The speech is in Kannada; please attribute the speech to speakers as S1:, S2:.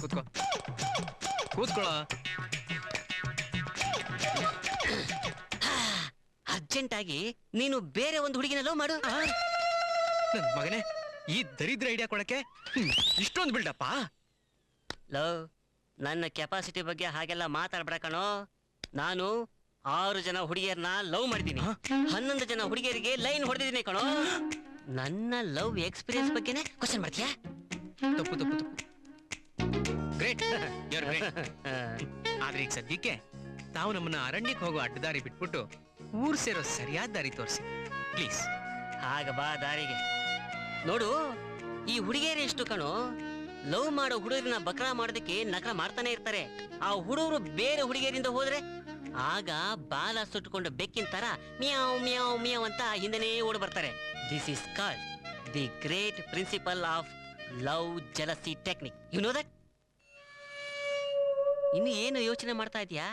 S1: ಕೂತ್ಕೋ ಕೂತ್ಕೊಳ್ಳೋ.
S2: ಅರ್ಜೆಂಟ್ ಆಗಿ ನೀನು ಬೇರೆ ಒಂದು ಹುಡುಗಿನ ಲವ್ ಮಾಡು.
S1: ನನ್ ಮಗನೇ, ಈ ದರಿದ್ರ ಐಡಿಯಾ ಕೊಡಕ್ಕೆ ಇಷ್ಟೊಂದು ಬಿಲ್ಡಪ್ಪ.
S2: ಲವ್, ನನ್ನ ಕೆಪಾಸಿಟಿ ಬಗ್ಗೆ ಹಾಗೆಲ್ಲ ಮಾತಾಡ್ಬೇಡ ಕಣೋ. ನಾನು 6 ಜನ ಹುಡುಗಿಯರನ್ನ ಲವ್ ಮಾಡಿದ್ದೀನಿ, 11 ಜನ ಹುಡುಗಿಯರಿಗೆ ಲೈನ್ ಹೊಡೆದಿದ್ದೀನಿ ಕಣೋ. ನನ್ನ ಲವ್ ಎಕ್ಸ್ಪೀರಿಯನ್ಸ್ ಬಗ್ಗೆನೇ ಕ್ವಶನ್ ಮಾಡ್ತೀಯಾ?
S1: ತಪ್ಪು ತಪ್ಪು ತಪ್ಪು. Great, you are great. ಆದ್ರೆ ಈಗ ಸದ್ಯಕ್ಕೆ ತಾವು ನಮ್ಮನ್ನ ಅರಣ್ಯಕ್ಕೆ ಹೋಗೋ ಅಡ್ಡದಾರಿ ಬಿಟ್ಬಿಟ್ಟು ಊರ್ ಸೇರೋ ಸರಿಯಾದ ದಾರಿ ತೋರಿಸಿ ಪ್ಲೀಸ್.
S2: ಆಗ ಬಾ ದಾರಿಗೆ. ನೋಡು, ಈ ಹುಡುಗಿಯರು ಎಷ್ಟು ಕಣೋ, ಲವ್ ಮಾಡೋ ಹುಡುಗರನ್ನ ಬಕ್ರಾ ಮಾಡೋದಕ್ಕೆ ನಕರ ಮಾಡ್ತಾನೆ ಇರ್ತಾರೆ. ಆ ಹುಡುಗರು ಬೇರೆ ಹುಡುಗಿಯರಿಂದ ಹೋದ್ರೆ ಆಗ ಬಾಲ ಸುಟ್ಟುಕೊಂಡು ಬೆಕ್ಕಿನ ತರ ಮಿಯಾವ್ ಮಿಯಾವ್ ಮಿಯಾವ್ ಅಂತ ಹಿಂದೆನೇ ಓಡ್ ಬರ್ತಾರೆ. This is called the great principle of love jealousy technique. You know that? ಇನ್ನು ಏನು ಯೋಚನೆ ಮಾಡ್ತಾ ಇದೀಯಾ?